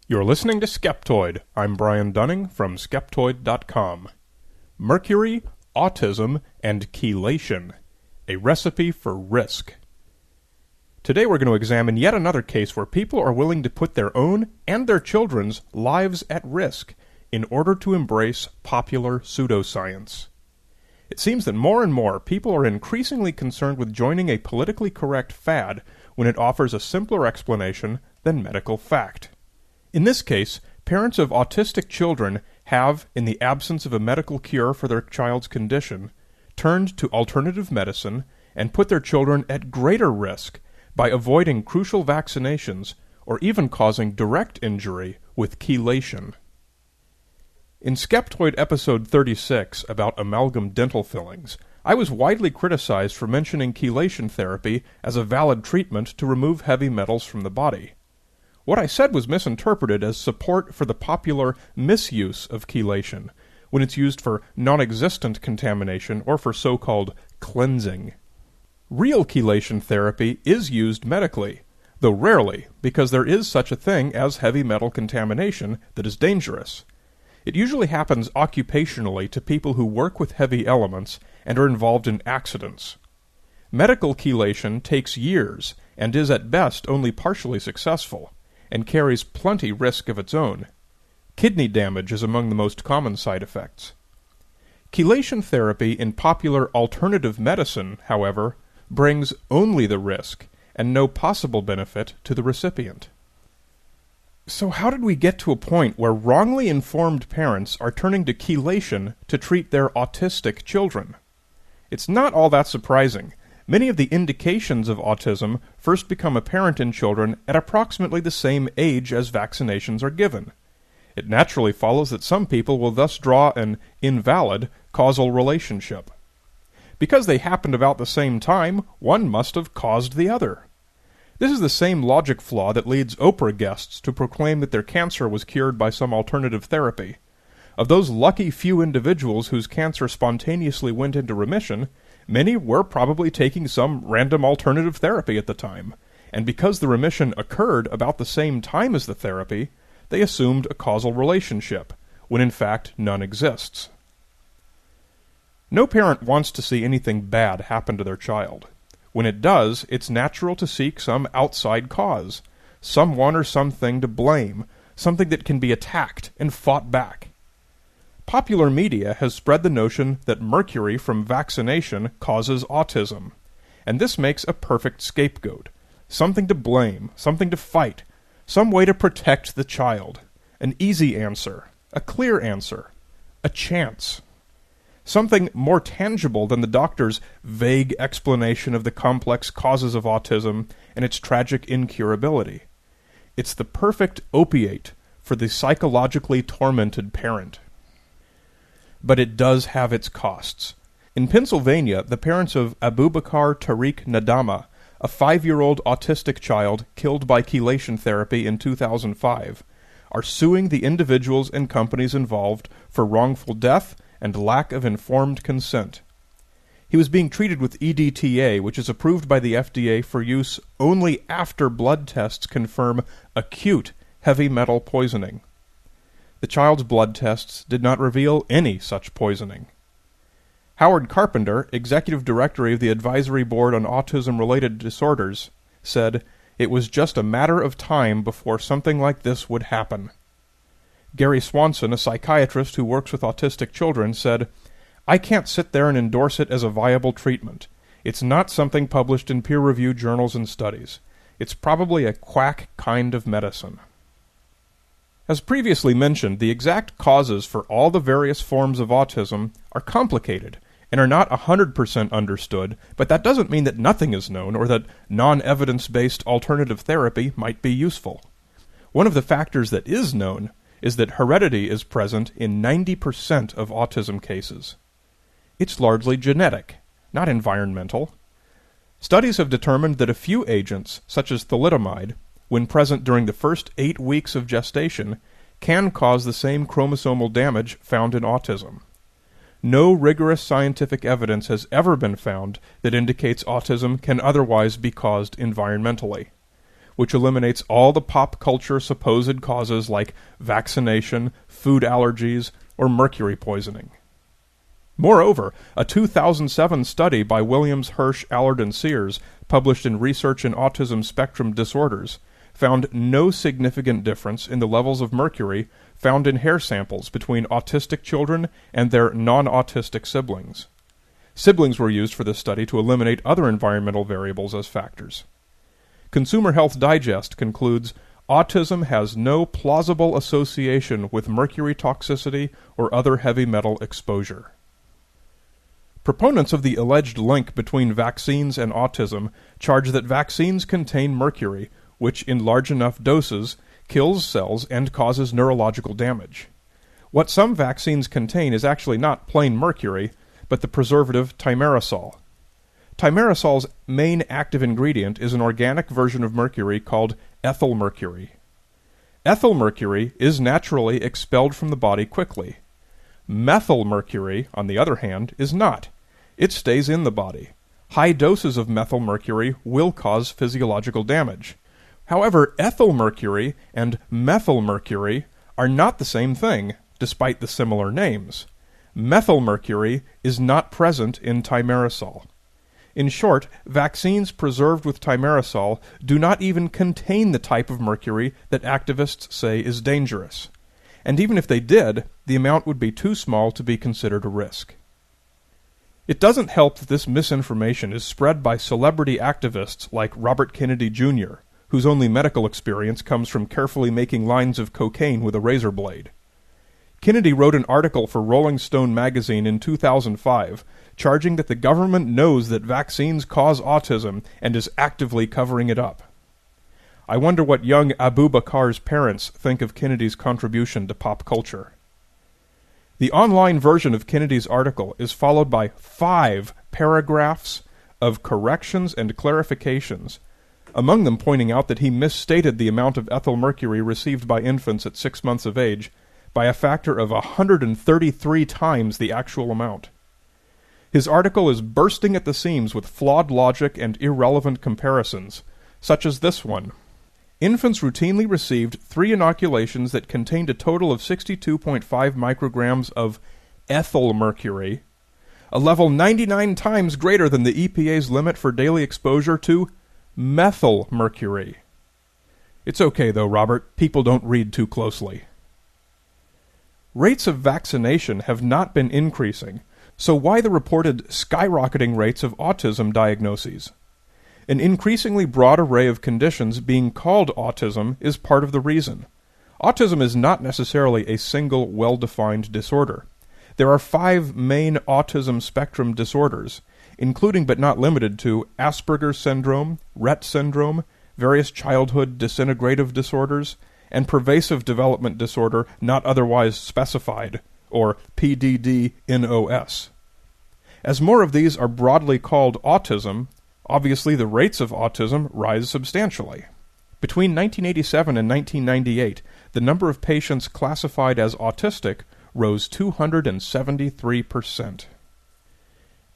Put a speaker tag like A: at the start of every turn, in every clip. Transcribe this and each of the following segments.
A: You're listening to Skeptoid. I'm Brian Dunning from Skeptoid.com. Mercury, Autism, and Chelation. A recipe for risk. Today we're going to examine yet another case where people are willing to put their own and their children's lives at risk in order to embrace popular pseudoscience. It seems that more and more people are increasingly concerned with joining a politically correct fad when it offers a simpler explanation than medical fact. In this case, parents of autistic children have, in the absence of a medical cure for their child's condition, turned to alternative medicine and put their children at greater risk by avoiding crucial vaccinations or even causing direct injury with chelation. In Skeptoid episode 36 about amalgam dental fillings, I was widely criticized for mentioning chelation therapy as a valid treatment to remove heavy metals from the body. What I said was misinterpreted as support for the popular misuse of chelation, when it's used for non-existent contamination or for so-called cleansing. Real chelation therapy is used medically, though rarely, because there is such a thing as heavy metal contamination that is dangerous. It usually happens occupationally to people who work with heavy elements and are involved in accidents. Medical chelation takes years and is at best only partially successful, and carries plenty risk of its own. Kidney damage is among the most common side effects. Chelation therapy in popular alternative medicine, however, brings only the risk and no possible benefit to the recipient. So how did we get to a point where wrongly informed parents are turning to chelation to treat their autistic children? It's not all that surprising. Many of the indications of autism first become apparent in children at approximately the same age as vaccinations are given. It naturally follows that some people will thus draw an invalid causal relationship. Because they happened about the same time, one must have caused the other. This is the same logic flaw that leads Oprah guests to proclaim that their cancer was cured by some alternative therapy. Of those lucky few individuals whose cancer spontaneously went into remission, many were probably taking some random alternative therapy at the time, and because the remission occurred about the same time as the therapy, they assumed a causal relationship, when in fact none exists. No parent wants to see anything bad happen to their child. When it does, it's natural to seek some outside cause, someone or something to blame, something that can be attacked and fought back. Popular media has spread the notion that mercury from vaccination causes autism, and this makes a perfect scapegoat, something to blame, something to fight, some way to protect the child, an easy answer, a clear answer, a chance. Something more tangible than the doctor's vague explanation of the complex causes of autism and its tragic incurability. It's the perfect opiate for the psychologically tormented parent. But it does have its costs. In Pennsylvania, the parents of Abubakar Tariq Nadama, a 5-year-old autistic child killed by chelation therapy in 2005, are suing the individuals and companies involved for wrongful death and lack of informed consent. He was being treated with EDTA, which is approved by the FDA for use only after blood tests confirm acute heavy metal poisoning. The child's blood tests did not reveal any such poisoning. Howard Carpenter, executive director of the Advisory Board on Autism-Related Disorders, said, "It was just a matter of time before something like this would happen." Gary Swanson, a psychiatrist who works with autistic children, said, "I can't sit there and endorse it as a viable treatment. It's not something published in peer-reviewed journals and studies. It's probably a quack kind of medicine." As previously mentioned, the exact causes for all the various forms of autism are complicated and are not 100% understood, but that doesn't mean that nothing is known or that non-evidence-based alternative therapy might be useful. One of the factors that is known is that heredity is present in 90% of autism cases. It's largely genetic, not environmental. Studies have determined that a few agents, such as thalidomide, when present during the first 8 weeks of gestation, can cause the same chromosomal damage found in autism. No rigorous scientific evidence has ever been found that indicates autism can otherwise be caused environmentally. which eliminates all the pop culture supposed causes like vaccination, food allergies, or mercury poisoning. Moreover, a 2007 study by Williams, Hirsch, Allard, and Sears, published in Research in Autism Spectrum Disorders, found no significant difference in the levels of mercury found in hair samples between autistic children and their non-autistic siblings. Siblings were used for this study to eliminate other environmental variables as factors. Consumer Health Digest concludes, autism has no plausible association with mercury toxicity or other heavy metal exposure. Proponents of the alleged link between vaccines and autism charge that vaccines contain mercury, which in large enough doses kills cells and causes neurological damage. What some vaccines contain is actually not plain mercury, but the preservative thimerosal. Thimerasol's main active ingredient is an organic version of mercury called ethyl mercury. Ethyl mercury is naturally expelled from the body quickly. Methyl mercury, on the other hand, is not. It stays in the body. High doses of methyl mercury will cause physiological damage. However, ethyl mercury and methyl mercury are not the same thing, despite the similar names. Methyl mercury is not present in thimerosal. In short, vaccines preserved with thimerosal do not even contain the type of mercury that activists say is dangerous. And even if they did, the amount would be too small to be considered a risk. It doesn't help that this misinformation is spread by celebrity activists like Robert Kennedy Jr., whose only medical experience comes from carefully making lines of cocaine with a razor blade. Kennedy wrote an article for Rolling Stone magazine in 2005, charging that the government knows that vaccines cause autism and is actively covering it up. I wonder what young Abu Bakar's parents think of Kennedy's contribution to pop culture. The online version of Kennedy's article is followed by 5 paragraphs of corrections and clarifications, among them pointing out that he misstated the amount of ethyl mercury received by infants at 6 months of age by a factor of 133 times the actual amount. His article is bursting at the seams with flawed logic and irrelevant comparisons, such as this one. Infants routinely received 3 inoculations that contained a total of 62.5 micrograms of ethyl mercury, a level 99 times greater than the EPA's limit for daily exposure to methyl mercury. It's okay though, Robert. People don't read too closely. Rates of vaccination have not been increasing, so why the reported skyrocketing rates of autism diagnoses? An increasingly broad array of conditions being called autism is part of the reason. Autism is not necessarily a single, well-defined disorder. There are 5 main autism spectrum disorders, including but not limited to Asperger's syndrome, Rett syndrome, various childhood disintegrative disorders, and pervasive development disorder not otherwise specified, or PDD-NOS. As more of these are broadly called autism, obviously the rates of autism rise substantially. Between 1987 and 1998, the number of patients classified as autistic rose 273%.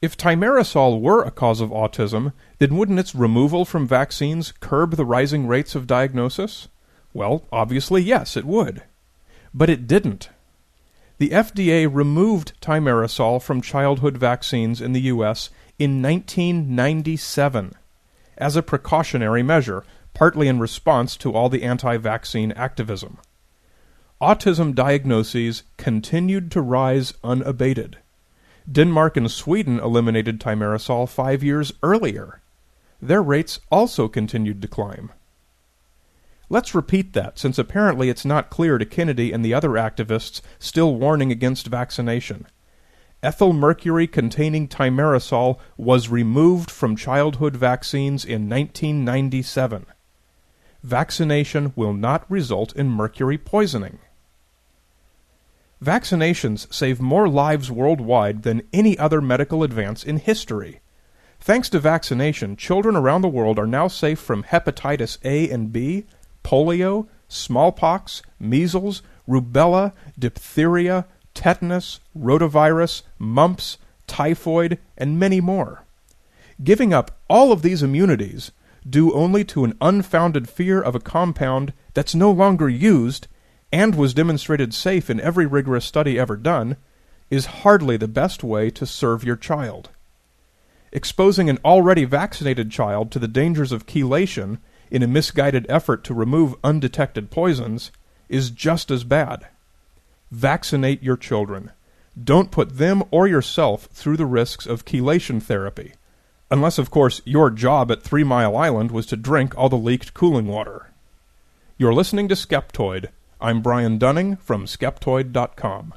A: If thimerosal were a cause of autism, then wouldn't its removal from vaccines curb the rising rates of diagnosis? Well, obviously yes, it would. But it didn't. The FDA removed thimerosal from childhood vaccines in the U.S. in 1997 as a precautionary measure, partly in response to all the anti-vaccine activism. Autism diagnoses continued to rise unabated. Denmark and Sweden eliminated thimerosal 5 years earlier. Their rates also continued to climb. Let's repeat that, since apparently it's not clear to Kennedy and the other activists still warning against vaccination. Ethyl mercury containing thimerosal was removed from childhood vaccines in 1997. Vaccination will not result in mercury poisoning. Vaccinations save more lives worldwide than any other medical advance in history. Thanks to vaccination, children around the world are now safe from hepatitis A and B, polio, smallpox, measles, rubella, diphtheria, tetanus, rotavirus, mumps, typhoid, and many more. Giving up all of these immunities due only to an unfounded fear of a compound that's no longer used and was demonstrated safe in every rigorous study ever done, is hardly the best way to serve your child. Exposing an already vaccinated child to the dangers of chelation in a misguided effort to remove undetected poisons is just as bad. Vaccinate your children. Don't put them or yourself through the risks of chelation therapy, unless, of course, your job at 3 Mile Island was to drink all the leaked cooling water. You're listening to Skeptoid. I'm Brian Dunning from Skeptoid.com.